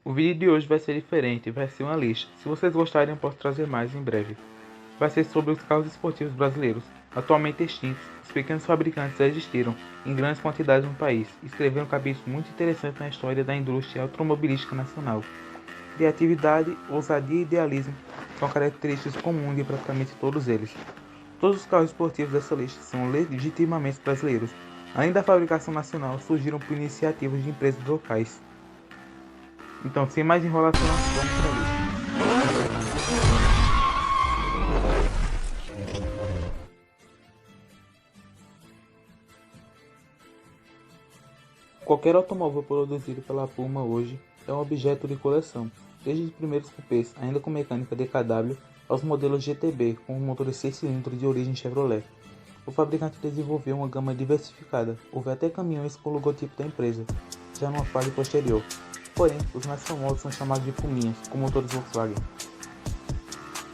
O vídeo de hoje vai ser diferente, vai ser uma lista. Se vocês gostarem, eu posso trazer mais em breve. Vai ser sobre os carros esportivos brasileiros, atualmente extintos. Os pequenos fabricantes existiram em grandes quantidades no país e escreveram um capítulo muito interessante na história da indústria automobilística nacional. Criatividade, ousadia e idealismo são características comuns de praticamente todos eles. Todos os carros esportivos dessa lista são legitimamente brasileiros. Além da fabricação nacional, surgiram por iniciativas de empresas locais. Então, sem mais enrolação, vamos para a lista. Qualquer automóvel produzido pela Puma hoje é um objeto de coleção, desde os primeiros cupês, ainda com mecânica DKW, aos modelos GTB com motores 6 cilindros de origem Chevrolet. O fabricante desenvolveu uma gama diversificada, houve até caminhões com o logotipo da empresa, já numa fase posterior. Porém, os mais famosos são chamados de Puminhas, com motores Volkswagen.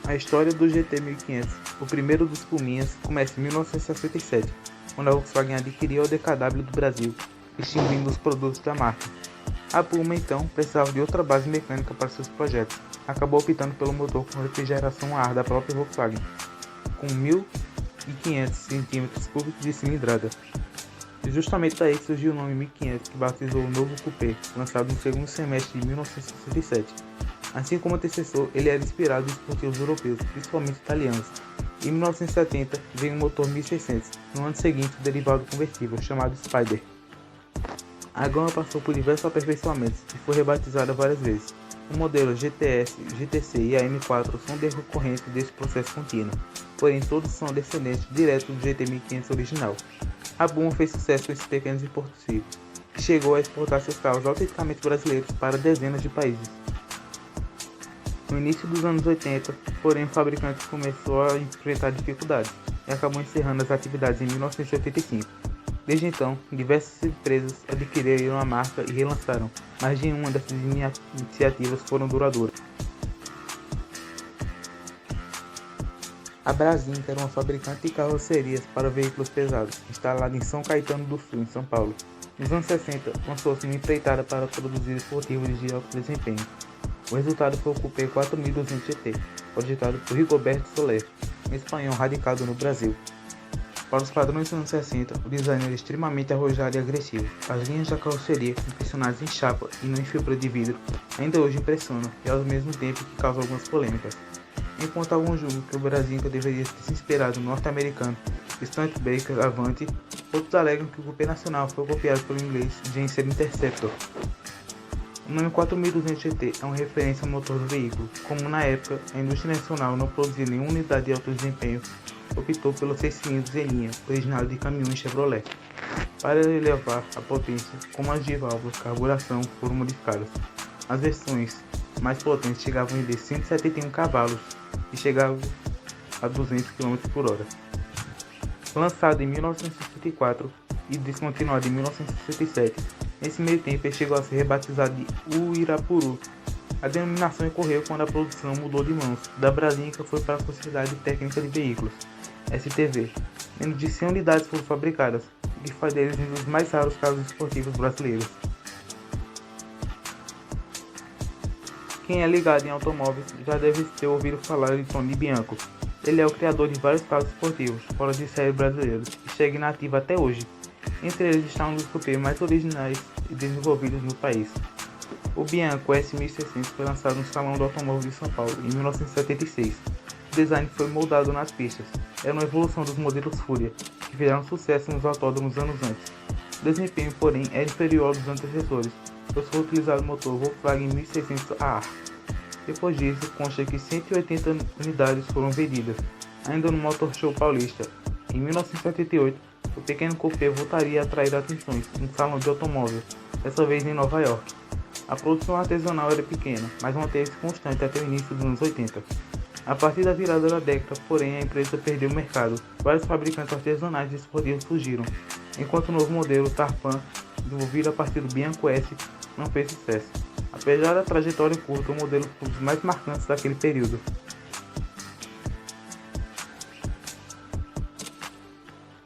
A história do GT 1500, o primeiro dos Puminhas, começa em 1967, quando a Volkswagen adquiriu o DKW do Brasil, extinguindo os produtos da marca. A Puma então precisava de outra base mecânica para seus projetos, acabou optando pelo motor com refrigeração a ar da própria Volkswagen, com 1.500 cm3 de cilindrada. E justamente daí surgiu o nome 1500, que batizou o novo coupé, lançado no segundo semestre de 1967. Assim como o antecessor, ele era inspirado em esportivos europeus, principalmente italianos. Em 1970 veio o motor 1600, no ano seguinte o derivado conversível, chamado Spider. A gama passou por diversos aperfeiçoamentos e foi rebatizada várias vezes. O modelo GTS, GTC e a M4 são decorrentes desse processo contínuo, porém todos são descendentes diretos do GT 1500 original. A Puma fez sucesso com esses pequenos esportivos, que chegou a exportar seus carros autenticamente brasileiros para dezenas de países. No início dos anos 80, porém o fabricante começou a enfrentar dificuldades e acabou encerrando as atividades em 1985. Desde então, diversas empresas adquiriram a marca e relançaram, mas nenhuma dessas iniciativas foram duradouras. A Brasíncar era uma fabricante de carrocerias para veículos pesados, instalada em São Caetano do Sul, em São Paulo. Nos anos 60, lançou-se uma empreitada para produzir esportivos de alto desempenho. O resultado foi o Coupé 4200 GT, projetado por Rigoberto Soler, um espanhol radicado no Brasil. Para os padrões dos anos 60, o design era extremamente arrojado e agressivo. As linhas da carroceria, impressionadas em chapa e não em fibra de vidro, ainda hoje impressionam e ao mesmo tempo que causam algumas polêmicas. Enquanto alguns julgam que o Brasíncar deveria ter se inspirado no norte-americano Studebaker Avante, outros alegam que o Coupé nacional foi copiado pelo inglês Genser Interceptor. O nome 4200 GT é uma referência ao motor do veículo. Como na época a indústria nacional não produzia nenhuma unidade de alto desempenho, optou pelos 6 cilindros em linha, original de caminhões Chevrolet. Para elevar a potência, comandos de válvulas, carburação foram modificadas. As versões mais potentes chegavam a vender 171 cavalos e chegavam a 200 km por hora. Lançado em 1964 e descontinuado em 1967, nesse meio tempo ele chegou a ser rebatizado de Uirapuru. A denominação ocorreu quando a produção mudou de mãos, da Brasíncar foi para a Sociedade Técnica de Veículos, STV. Menos de 100 unidades foram fabricadas, o que faz deles um dos mais raros carros esportivos brasileiros. Quem é ligado em automóveis já deve ter ouvido falar de Tony Bianco. Ele é o criador de vários carros esportivos, fora de série brasileiros, e segue na ativa até hoje. Entre eles está um dos coupés mais originais e desenvolvidos no país. O Bianco S1600 foi lançado no Salão do Automóvel de São Paulo em 1976. O design foi moldado nas pistas. Era uma evolução dos modelos Fúria, que fizeram sucesso nos autódromos anos antes. O desempenho, porém, era inferior aos dos antecessores, pois foi utilizado o motor Volkswagen 1600 a ar. Depois disso, consta que 180 unidades foram vendidas. Ainda no Motor Show Paulista, em 1978, o pequeno coupé voltaria a atrair atenções no salão de automóvel, dessa vez em Nova York. A produção artesanal era pequena, mas manteve-se constante até o início dos anos 80. A partir da virada da década, porém, a empresa perdeu o mercado. Vários fabricantes artesanais de esportivos surgiram, enquanto o novo modelo Tarpan, desenvolvido a partir do Bianco S, não fez sucesso. Apesar da trajetória curta, o modelo foi um dos mais marcantes daquele período.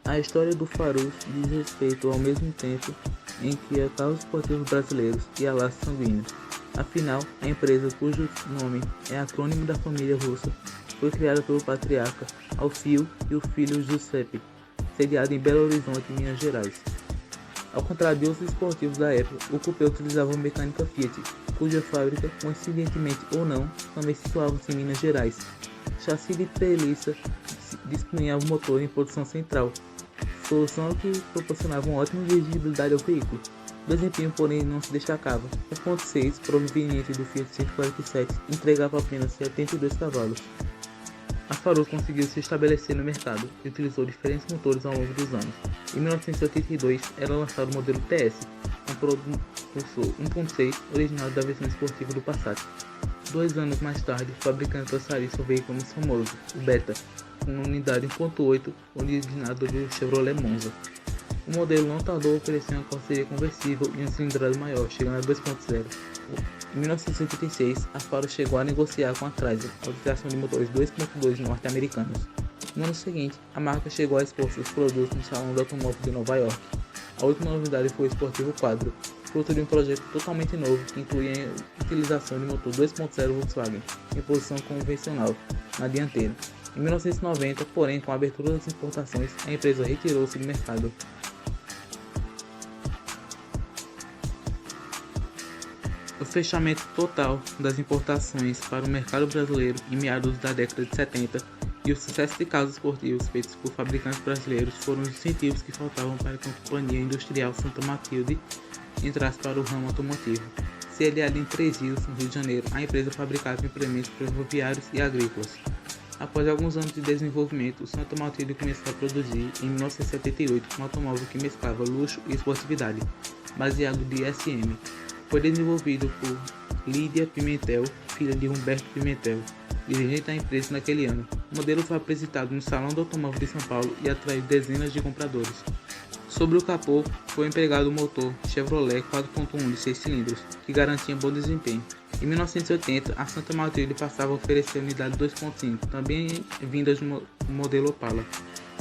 A história do Farus diz respeito ao mesmo tempo em que a carros esportivos brasileiros e a laço sanguíneo. Afinal, a empresa, cujo nome é acrônimo da família russa, foi criada pelo patriarca Alfio e o filho Giuseppe, sediado em Belo Horizonte, Minas Gerais. Ao contrário de outros esportivos da época, o Coupé utilizava mecânica Fiat, cuja fábrica, coincidentemente ou não, também situava-se em Minas Gerais. Chassi de treliça dispunha o motor em posição central, solução que proporcionava uma ótima visibilidade ao veículo. O desempenho, porém, não se destacava. O 1.6, proveniente do Fiat 147, entregava apenas 72 cavalos. A Farus conseguiu se estabelecer no mercado e utilizou diferentes motores ao longo dos anos. Em 1982, era lançado o modelo TS, um propulsor 1.6 original da versão esportiva do Passat. 2 anos mais tarde, o fabricante lançaria seu veículo mais famoso, o Beta, com uma unidade 1.8 originado do Chevrolet Monza. O modelo não tardou a oferecer uma carroceria conversível e uma cilindrada maior, chegando a 2.0. Em 1986, a Farus chegou a negociar com a Chrysler a utilização de motores 2.2 norte-americanos. No ano seguinte, a marca chegou a expor seus produtos no Salão do Automóvel de Nova York. A última novidade foi o Esportivo Quadro, fruto de um projeto totalmente novo que incluía a utilização de motor 2.0 Volkswagen em posição convencional na dianteira. Em 1990, porém, com a abertura das importações, a empresa retirou-se do mercado. O fechamento total das importações para o mercado brasileiro em meados da década de 70 e o sucesso de carros esportivos feitos por fabricantes brasileiros foram os incentivos que faltavam para que a Companhia Industrial Santa Matilde entrasse para o ramo automotivo. Sediada em Três Rios, no Rio de Janeiro, a empresa fabricava implementos ferroviários e agrícolas. Após alguns anos de desenvolvimento, o Santa Matilde começou a produzir, em 1978, um automóvel que mesclava luxo e esportividade, baseado de SM. Foi desenvolvido por Lídia Pimentel, filha de Humberto Pimentel, dirigente da empresa naquele ano. O modelo foi apresentado no Salão do Automóvel de São Paulo e atraiu dezenas de compradores. Sobre o capô, foi empregado o motor Chevrolet 4.1 de 6 cilindros, que garantia bom desempenho. Em 1980, a Santa Matilde passava a oferecer a unidade 2.5, também vindas do modelo Opala,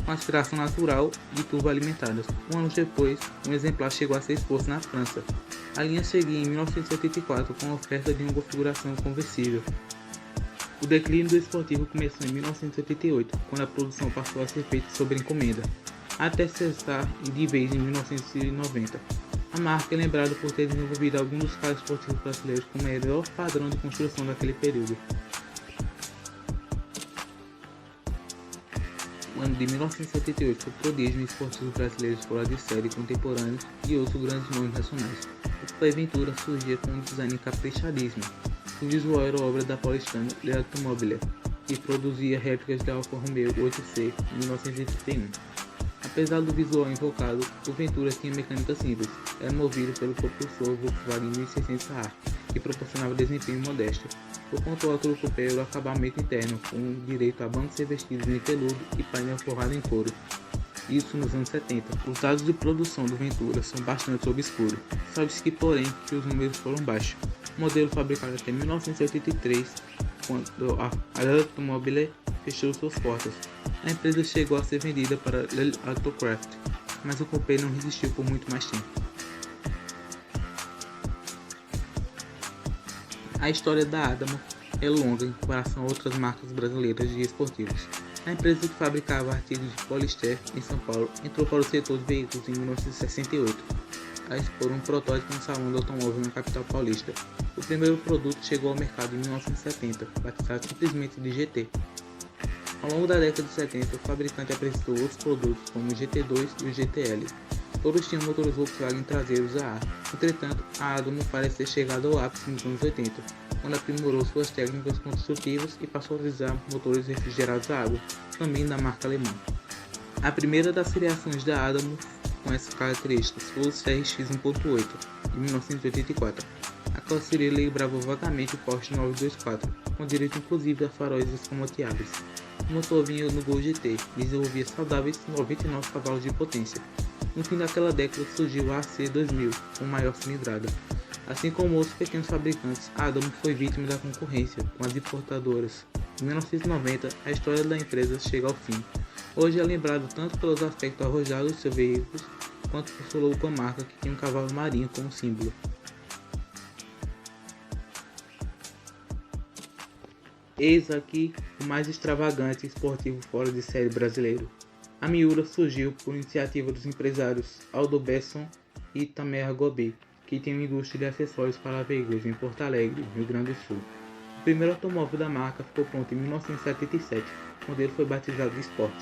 com aspiração natural e turbo alimentadas. Um ano depois, um exemplar chegou a ser exposto na França. A linha seguia em 1984 com a oferta de uma configuração conversível. O declínio do esportivo começou em 1988, quando a produção passou a ser feita sob encomenda, até cessar de vez em 1990. A marca é lembrada por ter desenvolvido alguns dos carros esportivos brasileiros com o melhor padrão de construção daquele período. O ano de 1978 foi prodígio em esportivos brasileiros fora de série contemporâneos e outros grandes nomes nacionais. O Coupé Ventura surgia com um design caprichadíssimo. O visual era obra da paulistana Le Automobile, que produzia réplicas da Alfa Romeo 8C em 1931. Apesar do visual invocado, o Ventura tinha mecânica simples, era movido pelo propulsor Volkswagen 1600A, que proporcionava desempenho modesto. O ponto alto do Coupé era o acabamento interno, com direito a bancos revestidos em veludo e painel forrado em couro. Isso nos anos 70. Os dados de produção do Ventura são bastante obscuros. Sabe-se que, porém, que os números foram baixos. O modelo fabricado até 1983, quando a Automobile fechou suas portas. A empresa chegou a ser vendida para Autocraft, mas o Coupé não resistiu por muito mais tempo. A história da Adamo é longa em comparação a outras marcas brasileiras de esportivos. A empresa que fabricava artigos de poliéster em São Paulo entrou para o setor de veículos em 1968, a expor um protótipo no Salão do Automóvel na capital paulista. O primeiro produto chegou ao mercado em 1970, batizado simplesmente de GT. Ao longo da década de 70, o fabricante apresentou outros produtos como o GT2 e o GTL. Todos tinham motores Volkswagen traseiros a ar. Entretanto, a Adamo parece ter chegado ao ápice nos anos 80, quando aprimorou suas técnicas construtivas e passou a utilizar motores refrigerados a água, também da marca alemã. A primeira das criações da Adamo com essas características foi o CRX 1.8, de 1984. A carroceria lembrava vagamente o Porsche 924, com direito inclusive a faróis escamoteáveis. O motor vinha no Gol GT, desenvolvia saudáveis 99 cavalos de potência. No fim daquela década surgiu a AC2000, com maior cilindrada. Assim como outros pequenos fabricantes, a Adamo foi vítima da concorrência com as importadoras. Em 1990, a história da empresa chega ao fim. Hoje é lembrado tanto pelos aspectos arrojados de seus veículos, quanto por sua logomarca que tinha um cavalo marinho como símbolo. Eis aqui o mais extravagante esportivo fora de série brasileiro. A Miura surgiu por iniciativa dos empresários Aldo Besson e Tamer Gobi, que tem uma indústria de acessórios para veículos em Porto Alegre, Rio Grande do Sul. O primeiro automóvel da marca ficou pronto em 1977, o modelo foi batizado de Sport.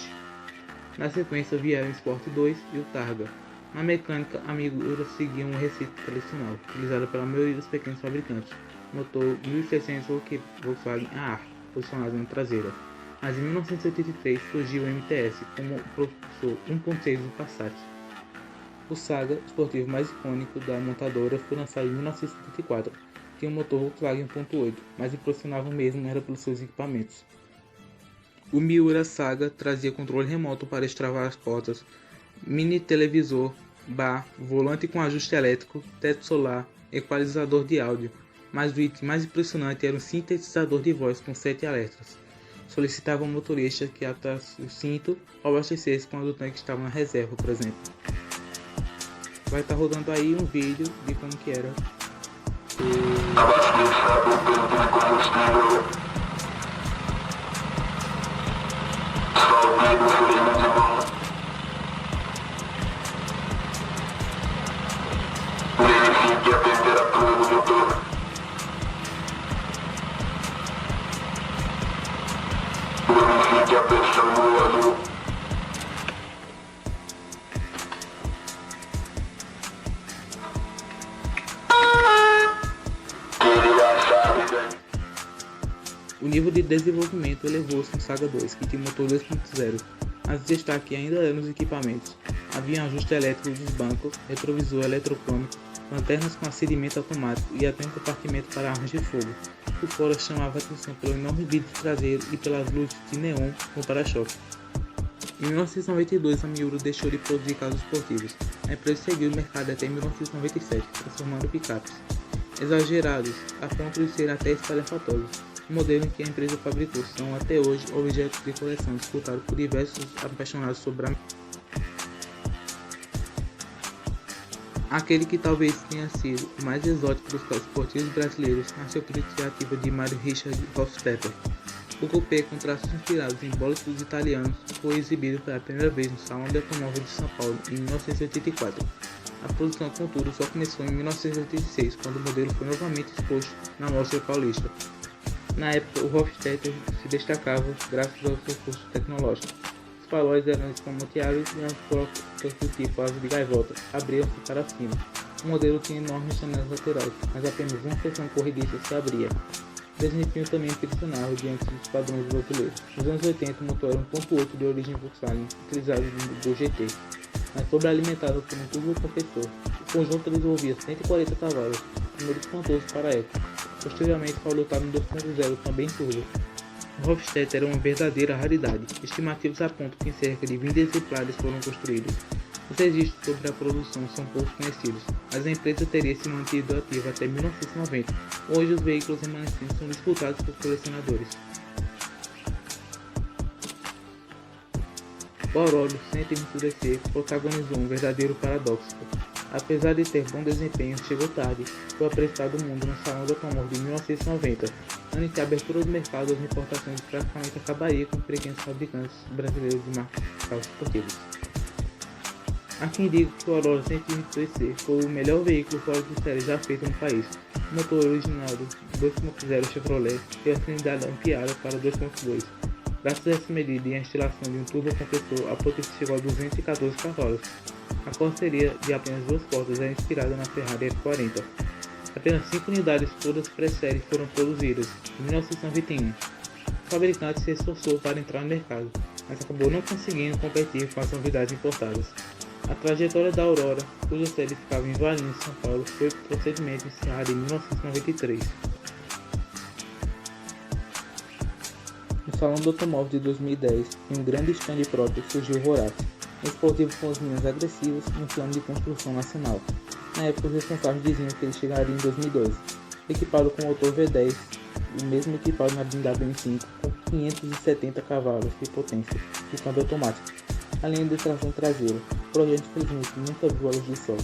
Na sequência vieram o Sport 2 e o Targa. Na mecânica, a Miura seguia uma receita tradicional, utilizada pela maioria dos pequenos fabricantes, motor 1600 Volkswagen AR, posicionado na traseira. Mas em 1983 surgiu o MTS como o propulsor 1.6 do Passat. O Saga, esportivo mais icônico da montadora, foi lançado em 1974. Tinha um motor Volkswagen 1.8, mas impressionava mesmo era pelos seus equipamentos. O Miura Saga trazia controle remoto para destravar as portas, mini televisor, bar, volante com ajuste elétrico, teto solar, equalizador de áudio, mas o item mais impressionante era um sintetizador de voz com 7 alertas. Solicitava ao motorista que atasse o cinto ou abastecesse quando o tanque estava na reserva, por exemplo. Vai estar rodando aí um vídeo de como que era. Verifique a temperatura do motor. Verifique a pressão do óleo. O nível de desenvolvimento elevou-se no Saga 2, que tinha motor 2.0, mas o destaque ainda era nos equipamentos. Havia um ajuste elétrico dos bancos, retrovisor eletrônico, lanternas com acendimento automático e até um compartimento para armas de fogo. O fora chamava a atenção pelo enorme vidro traseiro e pelas luzes de neon no para-choque. Em 1992, a Miura deixou de produzir carros esportivos. A empresa seguiu o mercado até 1997, transformando picapes exagerados a ponto de ser até espalhafatórios. O modelo em que a empresa fabricou são até hoje objetos de coleção disputados por diversos apaixonados sobre a Aquele que talvez tenha sido o mais exótico dos carros esportivos brasileiros nasceu por iniciativa de Mario Richard Hofstetter. O coupé com traços inspirados em bólidos italianos foi exibido pela primeira vez no Salão de Automóvel de São Paulo em 1984. A produção, contudo, só começou em 1986, quando o modelo foi novamente exposto na Mostra Paulista. Na época, o Hofstetter se destacava graças ao seu curso tecnológico. Os faróis eram desmonteáveis e as portas do tipo asa de gaivota abriam-se para cima. O modelo tinha enormes janelas laterais, mas apenas uma seção corrediça se abria. O desempenho também impressionava diante dos padrões brasileiros. Nos anos 80, o motor era 1.8 de origem Volkswagen, utilizado no Gol GT, mas sobrealimentado por um turbocompressor. O conjunto desenvolvia 140 cavalos, um número espantoso para a época. Posteriormente foi lutado no 2.0 também turbo. O Hofstetter era uma verdadeira raridade. Estimativas apontam que cerca de 20 exemplares foram construídos. Os registros sobre a produção são pouco conhecidos, mas a empresa teria se mantido ativa até 1990. Hoje os veículos remanescentes são disputados por colecionadores. O Aurora 120DC protagonizou um verdadeiro paradoxo. Apesar de ter bom desempenho, chegou tarde. Foi apresentado ao mundo no Salão do Automóvel de 1990, ano em que a abertura do mercado às importações praticamente acabaria com pequenos fabricantes brasileiros de marcas de carros esportivos. Há quem diga que o Aurora 122C foi o melhor veículo fora de série já feito no país. O motor originado 2.0 Chevrolet teve a cilindrada ampliada para 2.2. Graças a essa medida e a instalação de um turbocompressor, a potência chegou a 214 cavalos. A carroceria de apenas 2 portas é inspirada na Ferrari F40. Apenas 5 unidades, todas pré-série, foram produzidas em 1991. O fabricante se esforçou para entrar no mercado, mas acabou não conseguindo competir com as novidades importadas. A trajetória da Aurora, cuja sede ficava em Valinhos, São Paulo, foi procedimento encerrado em 1993. No Salão do Automóvel de 2010, em um grande stand próprio, surgiu o Horace, um esportivo com as linhas agressivas e um plano de construção nacional. Na época, os responsáveis diziam que ele chegaria em 2012, equipado com motor V10, o mesmo equipado na BMW M5, com 570 cavalos de potência e câmbio automático, além de tração traseira. O projeto, infelizmente, nunca viu a luz do sol.